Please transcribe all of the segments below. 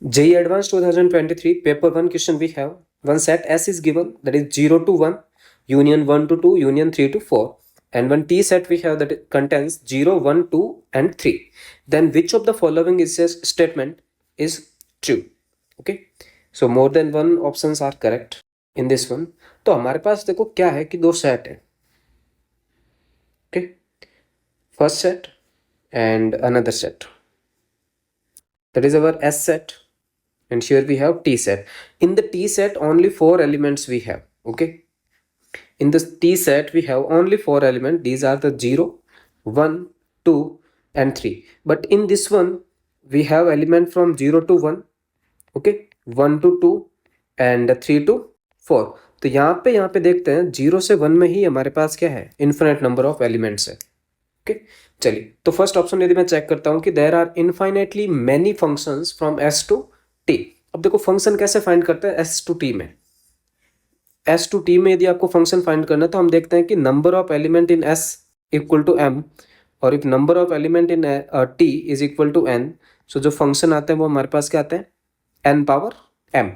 JEE Advanced 2023 paper 1 question we have. One set S is given, that is 0 to 1, union 1 to 2, union 3 to 4, and one T set we have that contains 0, 1, 2 and 3. Then which of the following is a statement is true? Okay, so more than one options are correct in this one. तो हमारे पास देखो क्या है कि दो set है. Okay, first set and another set, that is our S set, and here we have T set. In the T set only 4 elements we have. Okay, in this T set we have only 4 elements. These are the 0, 1, 2 and 3. But in this one we have element from 0 to 1, okay, 1 to 2 and 3 to 4. तो यहाँ पे देखते हैं 0 से 1 में ही हमारे पास क्या है, इन्फिनिट नंबर ऑफ एलिमेंट्स है. ओके, चलिए तो फर्स्ट ऑप्शन यदि मैं चेक करता हूँ कि there are infinitely many functions from S to T. अब देखो फंक्शन कैसे फाइंड करते हैं एस टू टी में. एस टू टी में यदि आपको फंक्शन फाइंड करना है तो हम देखते हैं कि number of element in S equal to M, और if number of element in T is equal to N, so जो फंक्शन आते हैं वो हमारे पास क्या आते हैं, एन पावर एम.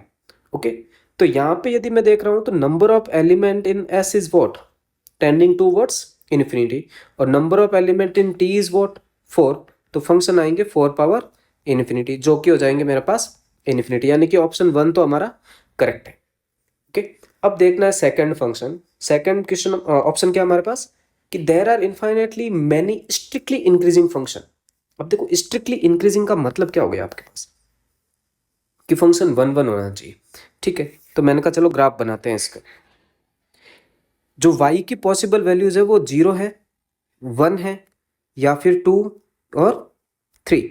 ओके, तो यहाँ पे यदि मैं देख रहा हूँ तो number of element in S is what, tending towards infinity, और number of element in T is what 4. तो फंक्शन आएंगे 4 पावर इन्फिनिटी, जो कि हो जाएंगे मेरे पास इन्फिनिटी, यानी कि ऑप्शन 1 तो हमारा करेक्ट है. ओके, अब देखना है second function. Second question option क्या हमारे पास कि there are infinitely many strictly increasing function. अब देखो स्ट्रिक्टली इंक्रीजिंग का मतलब क्या हो गया आपके पास कि फंक्शन 1 1 होना चाहिए. ठीक है, तो मैंने कहा चलो ग्राफ बनाते हैं इसका. जो y की पॉसिबल वैल्यूज है वो 0 है, 1 है या फिर 2 और 3,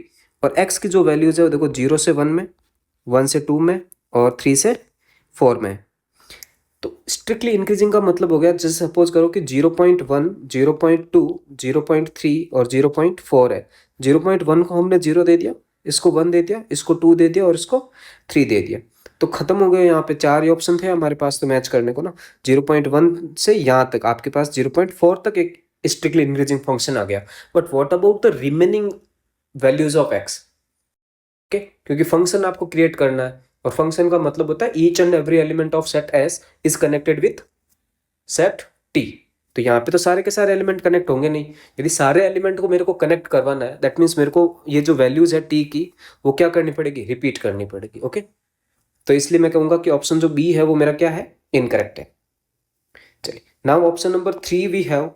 और x की जो वैल्यूज है वो देखो 0 से 1 में, 1 से 2 में और 3 से 4 में. तो स्ट्रिक्टली इंक्रीजिंग का मतलब हो गया, जैसे सपोज करो कि 0.1, 0.2, 0.3 और 0.4 है. 0.1 को हमने 0 दे दिया, इसको 1 दे दिया, इसको 2 दे दिया और इसको 3 दे दिया. तो खत्म हो गए. यहाँ पे 4 ही ऑप्शन थे हमारे पास तो मैच करने को ना. 0.1 से यहाँ तक आपके पास 0.4 तक एक स्ट्रिक्टली इंक्रीजिंग फंक्शन आ गया. But what about the remaining values of x. Okay, क्योंकि फंक्शन आपको क्रिएट करना है और फंक्शन का मतलब होता है each and every element of set S is connected with set T. तो यहाँ पे तो सारे के सारे एलिमेंट कनेक्ट होंगे नहीं. यदि सारे एलिमेंट को मेरे को कनेक्ट करवाना है, दैट मीन्स मेरे को ये जो वैल्यूज है टी की वो क्या करनी पड़ेगी, रिपीट करनी पड़ेगी. ओके, तो इसलिए मैं कहूंगा कि ऑप्शन जो बी है वो मेरा क्या है, इनकरेक्ट है. चलिए, now option number 3 we have.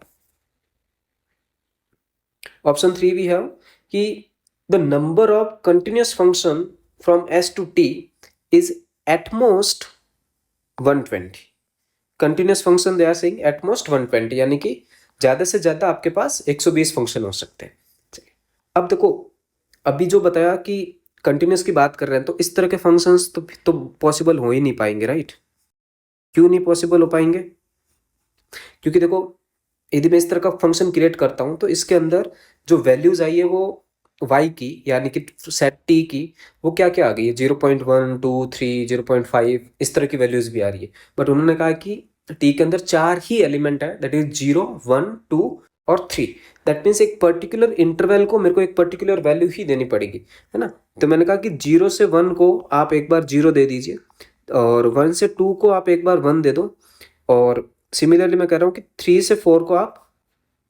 Option 3 we have कि the number of continuous function from S to T is at most 120. continuous function they are saying at most 120, यानी कि ज़्यादा से ज़्यादा आपके पास 120 फंक्शन हो सकते हैं. चलिए, अब देखो अभी जो बताया कि कंटिन्यूस की बात कर रहे हैं, तो इस तरह के फंक्शंस तो पॉसिबल हो ही नहीं पाएंगे, राइट. क्यों नहीं पॉसिबल हो पाएंगे, क्योंकि देखो यदि मैं इस तरह का फंक्शन क्रिएट करता हूँ तो इसके अंदर जो वैल्यूज आई है वो y की यानी कि सेट t की वो क्या क्या आ गई है, 0.1, 2, 3, 0.5 इस तरह की वैल्यूज भी आ रही है. बट उन्होंने कहा कि t के अंदर 4 ही एलिमेंट है, दैट इज 0, 1, 2 और 3. दैट मीन्स एक पर्टिकुलर इंटरवल को मेरे को एक पर्टिकुलर वैल्यू ही देनी पड़ेगी, है ना. तो मैंने कहा कि 0 से 1 को आप एक बार 0 दे दीजिए और 1 से 2 को आप एक बार 1 दे दो, और सिमिलरली मैं कह रहा हूँ कि 3 से 4 को आप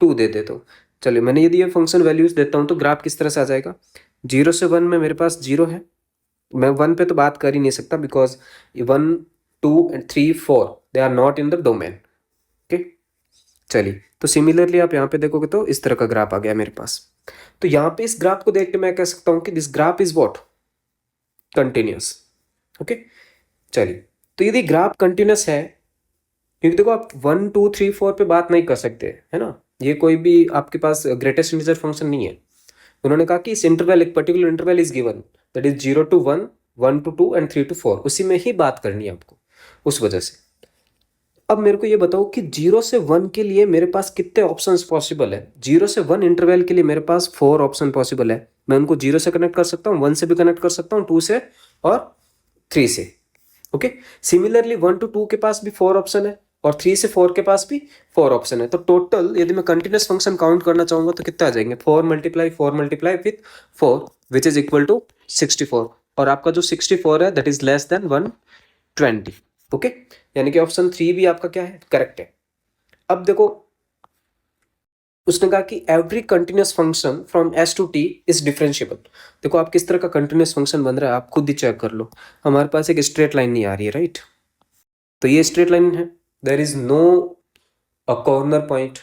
2 दे दो. चलिए, मैंने यदि ये फंक्शन वैल्यूज देता हूँ तो ग्राफ किस तरह से आ जाएगा. 0 से 1 में मेरे पास 0 है, मैं 1 पे तो बात कर ही नहीं सकता because 1, 2 and 3, 4 they are not in the domain. Okay, चलिए, तो सिमिलरली आप यहाँ पे देखोगे तो इस तरह का ग्राफ आ गया मेरे पास. तो यहाँ पे इस ग्राफ को देख के मैं कह सकता हूँ कि this graph is what, continuous. Okay, चलिए, तो यदि ग्राफ कंटिन्यूस है, क्योंकि देखो आप 1, 2, 3, 4 पे बात नहीं कर सकते, है ना. ये कोई भी आपके पास ग्रेटेस्ट इंटीजर फंक्शन नहीं है. उन्होंने कहा कि इस इंटरवल, एक particular interval is given, that is 0 to 1, 1 to 2 and 3 to 4, उसी में ही बात करनी है आपको, उस वजह से. अब मेरे को ये बताओ कि 0 से 1 के लिए मेरे पास कितने ऑप्शंस पॉसिबल है. 0 से 1 इंटरवल के लिए मेरे पास 4 ऑप्शन पॉसिबल है. मैं उनको 0 से कनेक्ट कर सकता हूँ, 1 से भी कनेक्ट कर सकता हूँ, 2 से और 3 से. ओके, सिमिलरली 1 to 2 के पास भी 4 ऑप्शन है और 3 से 4 के पास भी 4 ऑप्शन है. तो टोटल यदि मैं कंटिन्यूस फंक्शन काउंट करना चाहूंगा तो कितना आ जाएंगे, 4 × 4 × with 4 which is equal to 64. और आपका जो 64 है that is less than 120। Okay, यानी कि ऑप्शन 3 भी आपका क्या है, करेक्ट है। अब देखो उसने कहा कि every continuous function from S to T is differentiable. देखो आप किस तरह का कंटिन्यूस फंक्शन बन रहा है आप खुद ही चेक कर लो। हमारे पास एक स्ट्रेट लाइन नहीं आ रही है, राइट? तो ये स्ट्रेट लाइन है, there is no a corner point.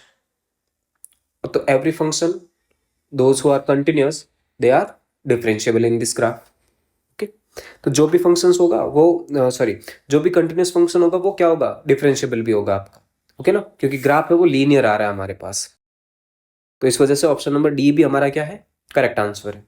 तो every function those who are continuous they are differentiable in this graph. Okay, तो जो भी फंक्शंस होगा वो सॉरी जो भी कंटिन्यूस फंक्शन होगा वो क्या होगा, डिफरेंशिएबल भी होगा आपका। ओके ना, क्योंकि ग्राफ है वो लीनियर आ रहा है हमारे पास। तो इस वजह से ऑप्शन नंबर डी भी हमारा क्या है, करेक्ट आंसर है।